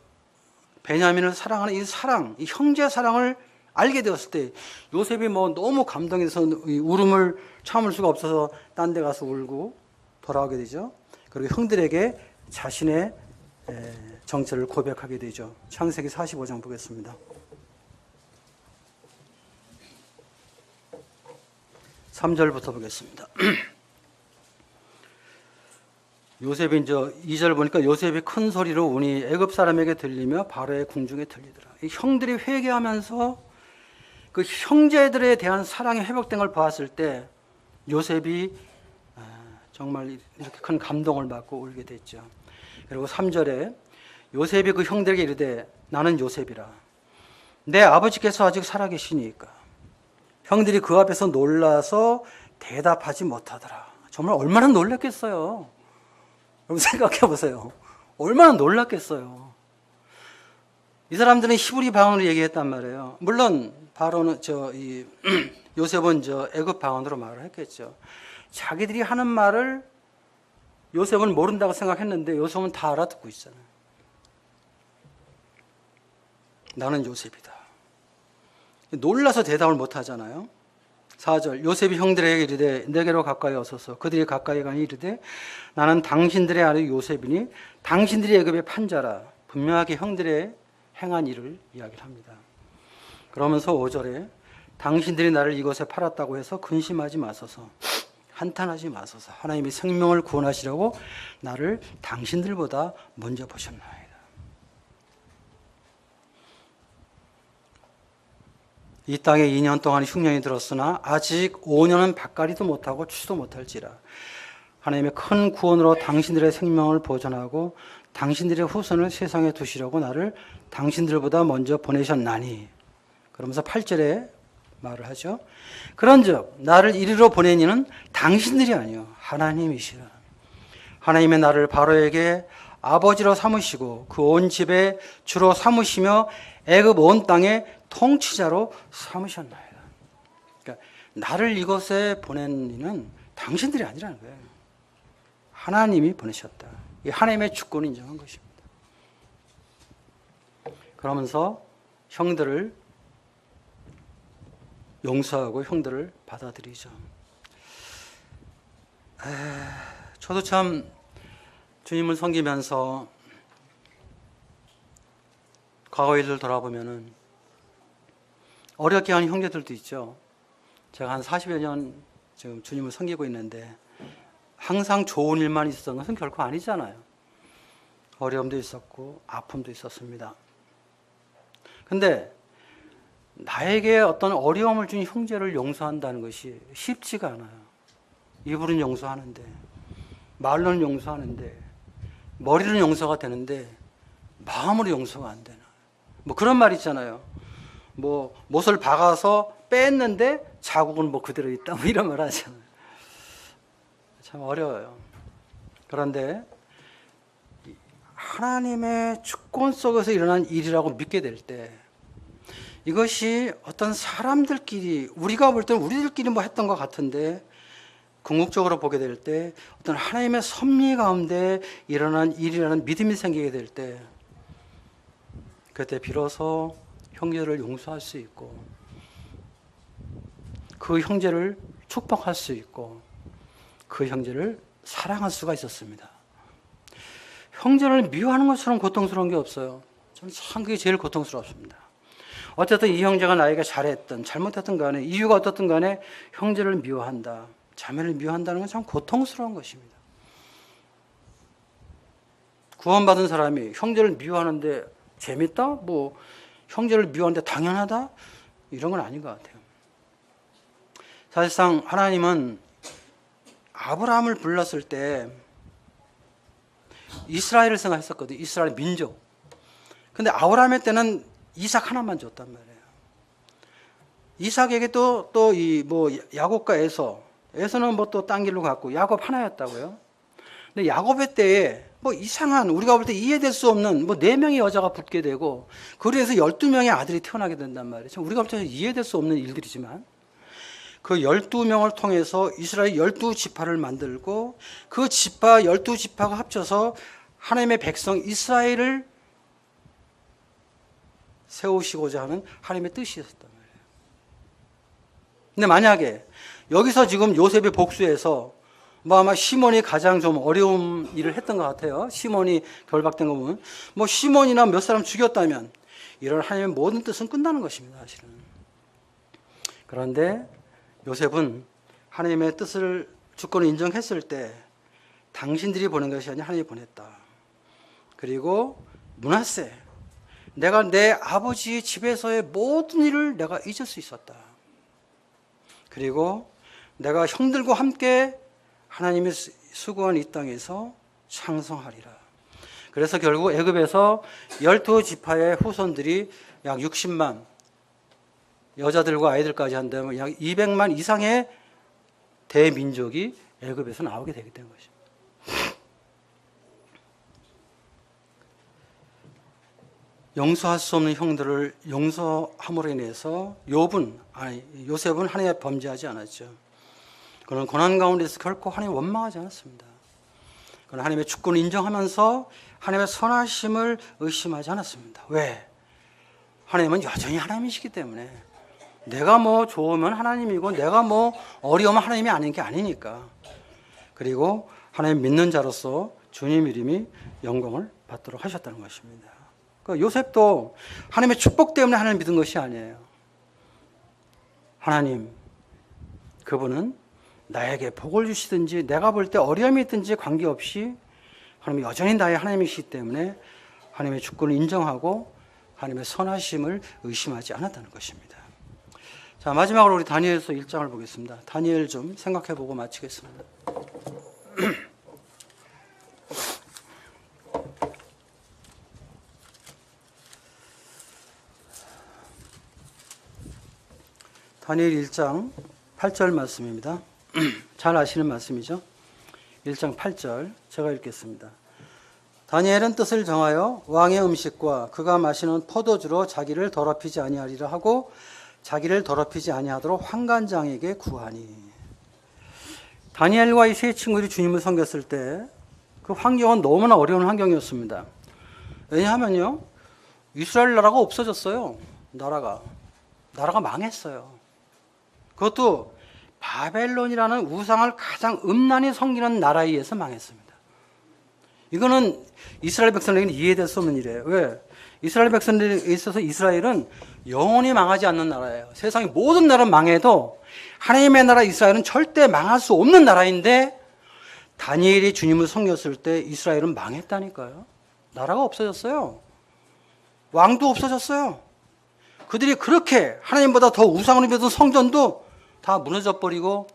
베냐민을 사랑하는 이 사랑, 이 형제 사랑을 알게 되었을 때 요셉이 뭐 너무 감동해서 울음을 참을 수가 없어서 딴 데 가서 울고 돌아오게 되죠. 그리고 형들에게 자신의 정체를 고백하게 되죠. 창세기 45장 보겠습니다. 3절부터 보겠습니다. 요셉이 이제 2절 보니까 요셉이 큰 소리로 우니 애굽 사람에게 들리며 바로의 궁중에 들리더라. 이 형들이 회개하면서 그 형제들에 대한 사랑이 회복된 걸 보았을 때 요셉이 정말 이렇게 큰 감동을 받고 울게 됐죠. 그리고 3절에 요셉이 그 형들에게 이르되 나는 요셉이라 내 아버지께서 아직 살아계시니까. 형들이 그 앞에서 놀라서 대답하지 못하더라. 정말 얼마나 놀랐겠어요. 여러분 생각해 보세요. 얼마나 놀랐겠어요. 이 사람들은 히브리 방언으로 얘기했단 말이에요. 물론 바로는 요셉은 애굽 방언으로 말을 했겠죠. 자기들이 하는 말을 요셉은 모른다고 생각했는데 요셉은 다 알아듣고 있잖아요. 나는 요셉이다. 놀라서 대답을 못 하잖아요. 4절 요셉이 형들에게 이르되 내게로 가까이 오소서. 그들이 가까이 가니 이르되 나는 당신들의 아들 요셉이니 당신들이 애굽의 판자라. 분명하게 형들의 행한 일을 이야기를 합니다. 그러면서 5절에 당신들이 나를 이곳에 팔았다고 해서 근심하지 마소서. 한탄하지 마소서. 하나님이 생명을 구원하시려고 나를 당신들보다 먼저 보셨나이다. 이 땅에 2년 동안 흉년이 들었으나 아직 5년은 밭가리도 못하고 추도 못할지라. 하나님의 큰 구원으로 당신들의 생명을 보존하고 당신들의 후손을 세상에 두시려고 나를 당신들보다 먼저 보내셨나니. 그러면서 8절에 말을 하죠. 그런즉 나를 이리로 보낸 이는 당신들이 아니요 하나님이시라. 하나님의 나를 바로에게 아버지로 삼으시고 그 온 집에 주로 삼으시며 애굽 온 땅의 통치자로 삼으셨나이다. 그러니까 나를 이곳에 보낸 이는 당신들이 아니라는 거예요. 하나님이 보내셨다. 이 하나님의 주권을 인정한 것입니다. 그러면서 형들을 용서하고 형들을 받아들이죠. 저도 참 주님을 섬기면서 과거 일을 돌아보면은 어렵게 하는 형제들도 있죠. 제가 한 40여 년 지금 주님을 섬기고 있는데 항상 좋은 일만 있었던 것은 결코 아니잖아요. 어려움도 있었고 아픔도 있었습니다. 근데 나에게 어떤 어려움을 준 형제를 용서한다는 것이 쉽지가 않아요. 입으로는 용서하는데, 말로는 용서하는데, 머리는 용서가 되는데 마음으로 용서가 안 되나. 뭐 그런 말 있잖아요. 뭐 못을 박아서 뺐는데 자국은 뭐 그대로 있다. 뭐 이런 말 하잖아요. 참 어려워요. 그런데 하나님의 주권 속에서 일어난 일이라고 믿게 될 때 이것이 어떤 사람들끼리 우리가 볼 때는 우리들끼리 뭐 했던 것 같은데 궁극적으로 보게 될 때 어떤 하나님의 섭리 가운데 일어난 일이라는 믿음이 생기게 될 때 그때 비로소 형제를 용서할 수 있고 그 형제를 축복할 수 있고 그 형제를 사랑할 수가 있었습니다. 형제를 미워하는 것처럼 고통스러운 게 없어요. 저는 참 그게 제일 고통스럽습니다. 어쨌든 이 형제가 나에게 잘했든 잘못했든 간에 이유가 어떻든 간에 형제를 미워한다, 자매를 미워한다는 건 참 고통스러운 것입니다. 구원받은 사람이 형제를 미워하는데 재밌다? 뭐 형제를 미워하는데 당연하다? 이런 건 아닌 것 같아요. 사실상 하나님은 아브라함을 불렀을 때 이스라엘을 생각했었거든요. 이스라엘 민족. 근데 아브라함의 때는 이삭 하나만 줬단 말이에요. 이삭에게 또 이 뭐 야곱과 에서는 뭐 또 딴 길로 갔고 야곱 하나였다고요. 근데 야곱의 때에 뭐 이상한 우리가 볼 때 이해될 수 없는 뭐 4명의 여자가 붙게 되고 그래서 12명의 아들이 태어나게 된단 말이에요. 참 우리가 볼 때 이해될 수 없는 일들이지만 그 12명을 통해서 이스라엘 12지파를 만들고 그 지파 12지파가 합쳐서 하나님의 백성 이스라엘을 세우시고자 하는 하나님의 뜻이 있었단 말이에요. 근데 만약에 여기서 지금 요셉의 복수에서 뭐 아마 시몬이 가장 좀 어려운 일을 했던 것 같아요. 시몬이 결박된 거 보면 뭐 시몬이나 몇 사람 죽였다면 이런 하나님의 모든 뜻은 끝나는 것입니다. 사실은. 그런데 요셉은 하나님의 뜻을 주권을 인정했을 때 당신들이 보낸 것이 아니라 하나님이 보냈다. 그리고 므낫세 내가 내 아버지 집에서의 모든 일을 내가 잊을 수 있었다. 그리고 내가 형들과 함께 하나님이 수고한 이 땅에서 창성하리라. 그래서 결국 애굽에서 12지파의 후손들이 약 60만 여자들과 아이들까지 한다면 약 200만 이상의 대민족이 애굽에서 나오게 되게 된 것입니다. 용서할 수 없는 형들을 용서함으로 인해서 요셉은 하나님의 범죄하지 않았죠. 그는 고난 가운데서 결코 하나님 원망하지 않았습니다. 그는 하나님의 주권을 인정하면서 하나님의 선하심을 의심하지 않았습니다. 왜? 하나님은 여전히 하나님이시기 때문에 내가 뭐 좋으면 하나님이고 내가 뭐 어려우면 하나님이 아닌 게 아니니까. 그리고 하나님 믿는 자로서 주님 이름이 영광을 받도록 하셨다는 것입니다. 그러니까 요셉도 하나님의 축복 때문에 하나님을 믿은 것이 아니에요. 하나님, 그분은 나에게 복을 주시든지 내가 볼 때 어려움이 있든지 관계없이 하나님이 여전히 나의 하나님이시기 때문에 하나님의 주권을 인정하고 하나님의 선하심을 의심하지 않았다는 것입니다. 자, 마지막으로 우리 다니엘서 1장을 보겠습니다. 다니엘 좀 생각해보고 마치겠습니다. 다니엘 1장 8절 말씀입니다. 잘 아시는 말씀이죠. 1장 8절 제가 읽겠습니다. 다니엘은 뜻을 정하여 왕의 음식과 그가 마시는 포도주로 자기를 더럽히지 아니하리라 하고 자기를 더럽히지 아니하도록 환관장에게 구하니. 다니엘과 이 세 친구들이 주님을 섬겼을 때 그 환경은 너무나 어려운 환경이었습니다. 왜냐하면요, 이스라엘 나라가 없어졌어요. 나라가 망했어요. 그것도 바벨론이라는 우상을 가장 음란히 섬기는 나라에 의해서 망했습니다. 이거는 이스라엘 백성에게는 이해될 수 없는 일이에요. 왜? 이스라엘 백성들에 있어서 이스라엘은 영원히 망하지 않는 나라예요. 세상의 모든 나라는 망해도 하나님의 나라 이스라엘은 절대 망할 수 없는 나라인데 다니엘이 주님을 섬겼을 때 이스라엘은 망했다니까요. 나라가 없어졌어요. 왕도 없어졌어요. 그들이 그렇게 하나님보다 더 우상을 믿던 성전도 다 무너져 버리고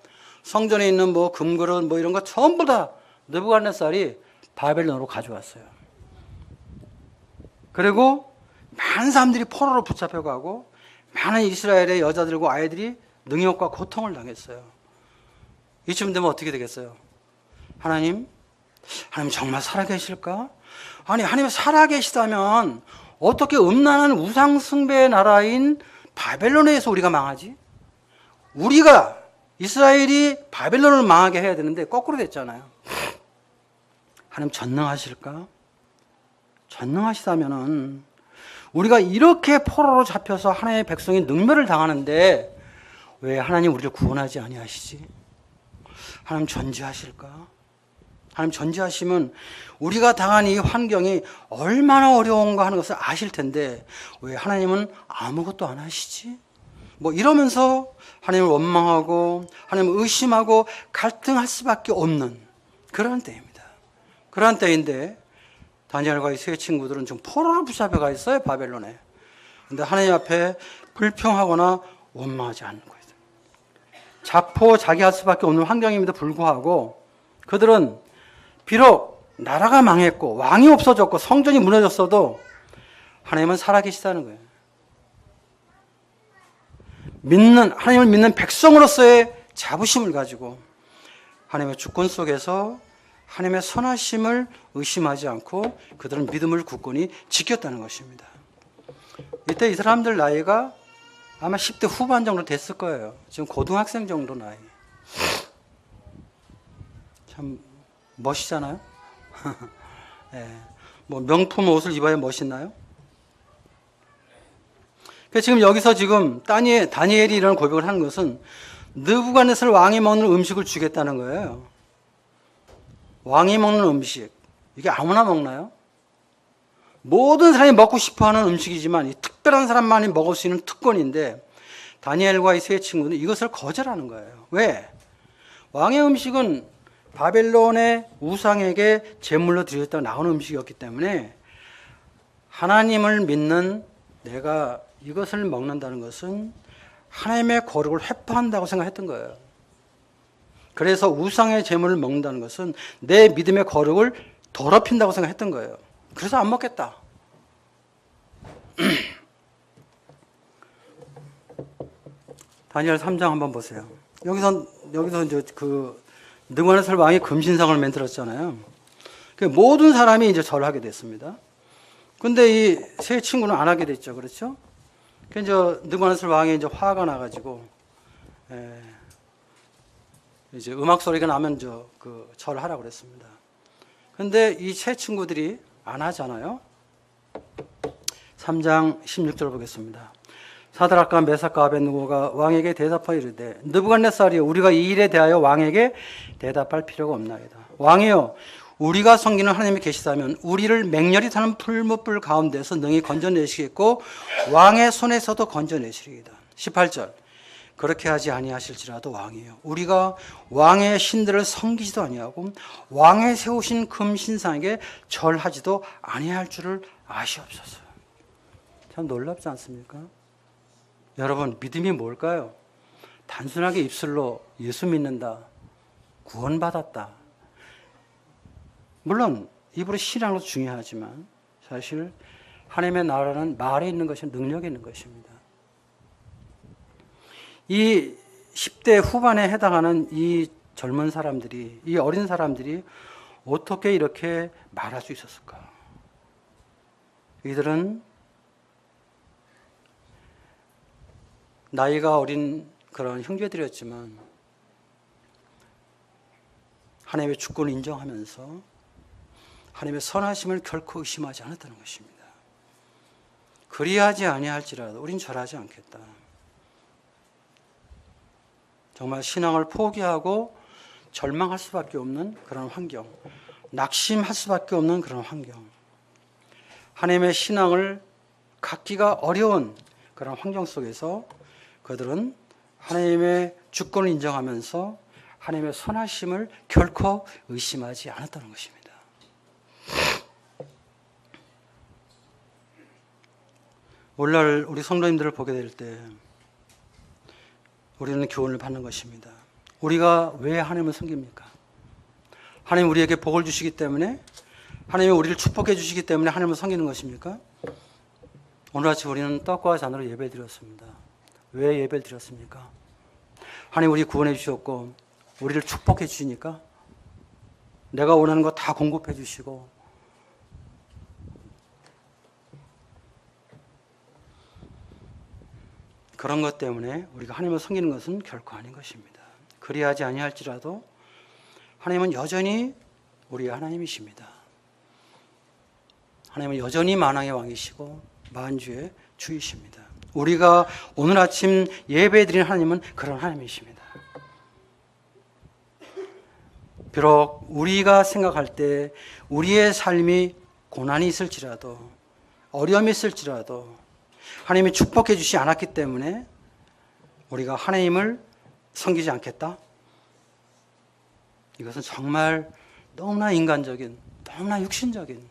성전에 있는 뭐 금그릇 뭐 이런 거 전부 다 느부갓네살이 바벨론으로 가져왔어요. 그리고 많은 사람들이 포로로 붙잡혀가고 많은 이스라엘의 여자들과 아이들이 능욕과 고통을 당했어요. 이쯤 되면 어떻게 되겠어요? 하나님 정말 살아계실까? 아니, 하나님 살아계시다면 어떻게 음란한 우상숭배의 나라인 바벨론에서 우리가 망하지? 우리가 이스라엘이 바벨론을 망하게 해야 되는데 거꾸로 됐잖아요. 하나님 전능하실까? 전능하시다면은 우리가 이렇게 포로로 잡혀서 하나님의 백성이 능멸을 당하는데 왜 하나님 우리를 구원하지 아니하시지? 하나님 전지하실까? 하나님 전지하시면 우리가 당한 이 환경이 얼마나 어려운가 하는 것을 아실 텐데 왜 하나님은 아무것도 안 하시지? 뭐 이러면서 하나님을 원망하고 하나님을 의심하고 갈등할 수밖에 없는 그러한 때입니다. 그러한 때인데 다니엘과 이 세 친구들은 좀 포로로 붙잡혀가 있어요, 바벨론에. 그런데 하나님 앞에 불평하거나 원망하지 않는 거예요. 자포자기할 수밖에 없는 환경임에도 불구하고 그들은 비록 나라가 망했고 왕이 없어졌고 성전이 무너졌어도 하나님은 살아계시다는 거예요. 하나님을 믿는 백성으로서의 자부심을 가지고 하나님의 주권 속에서 하나님의 선하심을 의심하지 않고 그들은 믿음을 굳건히 지켰다는 것입니다. 이때 이 사람들 나이가 아마 10대 후반 정도 됐을 거예요. 지금 고등학생 정도 나이. 참 멋있잖아요. 네. 뭐 명품 옷을 입어야 멋있나요? 지금 여기서 지금 다니엘이 이런 고백을 하는 것은 느부갓네살 왕이 먹는 음식을 주겠다는 거예요. 왕이 먹는 음식. 이게 아무나 먹나요? 모든 사람이 먹고 싶어하는 음식이지만 이 특별한 사람만이 먹을 수 있는 특권인데 다니엘과 이 세 친구는 이것을 거절하는 거예요. 왜? 왕의 음식은 바벨론의 우상에게 제물로 드렸다가 나온 음식이었기 때문에 하나님을 믿는 내가 이것을 먹는다는 것은 하나님의 거룩을 회파한다고 생각했던 거예요. 그래서 우상의 제물을 먹는다는 것은 내 믿음의 거룩을 더럽힌다고 생각했던 거예요. 그래서 안 먹겠다. 다니엘 3장 한번 보세요. 여기서 이제 느부갓네살 왕이 금신상을 만들었잖아요. 모든 사람이 이제 절을 하게 됐습니다. 근데 이 세 친구는 안 하게 됐죠. 그렇죠? 이제 느부갓네살 왕이 이제 화가 나가지고, 이제 음악 소리가 나면 절을 하라고 그랬습니다. 근데 이 세 친구들이 안 하잖아요. 3장 16절 보겠습니다. 사드락과 메삭과 아벳느고가 왕에게 대답하여 이르되 느부갓네살이여 우리가 이 일에 대하여 왕에게 대답할 필요가 없나이다. 왕이여 우리가 섬기는 하나님이 계시다면 우리를 맹렬히 타는 풀무불 가운데서 능히 건져내시겠고 왕의 손에서도 건져내시리이다. 18절 그렇게 하지 아니하실지라도 왕이여 우리가 왕의 신들을 섬기지도 아니하고 왕의 세우신 금신상에게 절하지도 아니할 줄을 아시옵소서. 참 놀랍지 않습니까? 여러분 믿음이 뭘까요? 단순하게 입술로 예수 믿는다, 구원받았다. 물론 입으로 신앙도 중요하지만 사실 하나님의 나라는 말에 있는 것이 능력에 있는 것입니다. 이 10대 후반에 해당하는 이 젊은 사람들이, 이 어린 사람들이 어떻게 이렇게 말할 수 있었을까? 이들은 나이가 어린 그런 형제들이었지만 하나님의 주권을 인정하면서 하나님의 선하심을 결코 의심하지 않았다는 것입니다. 그리하지 아니할지라도 우린 절하지 않겠다. 정말 신앙을 포기하고 절망할 수밖에 없는 그런 환경, 낙심할 수밖에 없는 그런 환경, 하나님의 신앙을 갖기가 어려운 그런 환경 속에서 그들은 하나님의 주권을 인정하면서 하나님의 선하심을 결코 의심하지 않았다는 것입니다. 오늘날 우리 성도님들을 보게 될 때 우리는 교훈을 받는 것입니다. 우리가 왜 하나님을 섬깁니까? 하나님 우리에게 복을 주시기 때문에, 하나님이 우리를 축복해 주시기 때문에 하나님을 섬기는 것입니까? 오늘 아침 우리는 떡과 잔으로 예배 드렸습니다. 왜 예배를 드렸습니까? 하나님 우리 구원해 주셨고 우리를 축복해 주시니까, 내가 원하는 거 다 공급해 주시고, 그런 것 때문에 우리가 하나님을 섬기는 것은 결코 아닌 것입니다. 그리하지 아니할지라도 하나님은 여전히 우리의 하나님이십니다. 하나님은 여전히 만왕의 왕이시고 만주의 주이십니다. 우리가 오늘 아침 예배드린 하나님은 그런 하나님이십니다. 비록 우리가 생각할 때 우리의 삶이 고난이 있을지라도, 어려움이 있을지라도 하나님이 축복해 주시지 않았기 때문에 우리가 하나님을 섬기지 않겠다? 이것은 정말 너무나 인간적인, 너무나 육신적인,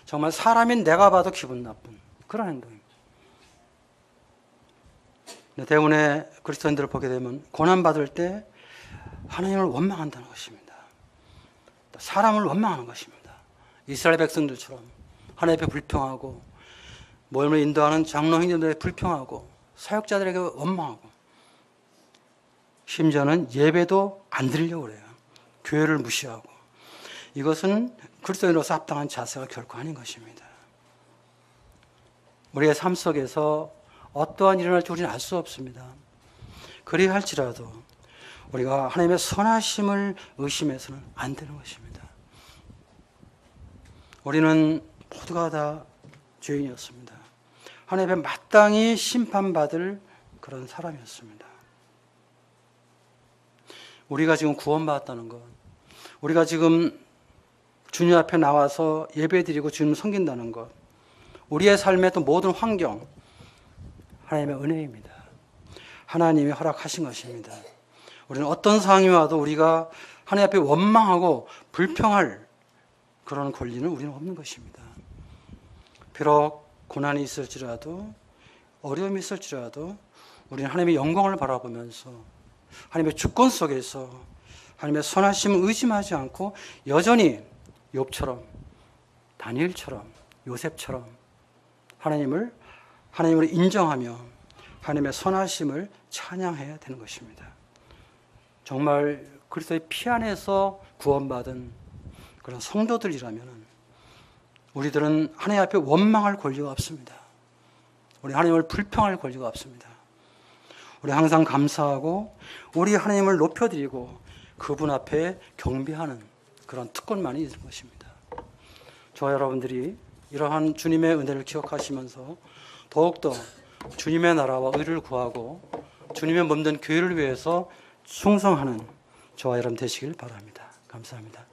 정말 사람인 내가 봐도 기분 나쁜 그런 행동입니다. 대부분의 그리스도인들을 보게 되면 고난받을 때 하나님을 원망한다는 것입니다. 사람을 원망하는 것입니다. 이스라엘 백성들처럼 하나님 앞에 불평하고, 모임을 인도하는 장로 형제들에게 불평하고, 사역자들에게 원망하고, 심지어는 예배도 안 드리려고 그래요. 교회를 무시하고. 이것은 그리스도인으로서 합당한 자세가 결코 아닌 것입니다. 우리의 삶 속에서 어떠한 일이 일어날지 우리는 알 수 없습니다. 그리할지라도 우리가 하나님의 선하심을 의심해서는 안 되는 것입니다. 우리는 모두가 다 죄인이었습니다. 하나님 앞에 마땅히 심판받을 그런 사람이었습니다. 우리가 지금 구원받았다는 것, 우리가 지금 주님 앞에 나와서 예배드리고 주님 섬긴다는 것, 우리의 삶의 또 모든 환경, 하나님의 은혜입니다. 하나님이 허락하신 것입니다. 우리는 어떤 상황이 와도 우리가 하나님 앞에 원망하고 불평할 그런 권리는 우리는 없는 것입니다. 비록 고난이 있을지라도 어려움이 있을지라도 우리는 하나님의 영광을 바라보면서 하나님의 주권 속에서 하나님의 선하심을 의심하지 않고 여전히 욥처럼, 다니엘처럼, 요셉처럼 하나님을 인정하며 하나님의 선하심을 찬양해야 되는 것입니다. 정말 그리스도의 피 안에서 구원받은 그런 성도들이라면 우리들은 하나님 앞에 원망할 권리가 없습니다. 우리 하나님을 불평할 권리가 없습니다. 우리 항상 감사하고 우리 하나님을 높여드리고 그분 앞에 경배하는 그런 특권만이 있는 것입니다. 저와 여러분들이 이러한 주님의 은혜를 기억하시면서 더욱더 주님의 나라와 의를 구하고 주님의 몸된 교회를 위해서 충성하는 저와 여러분 되시길 바랍니다. 감사합니다.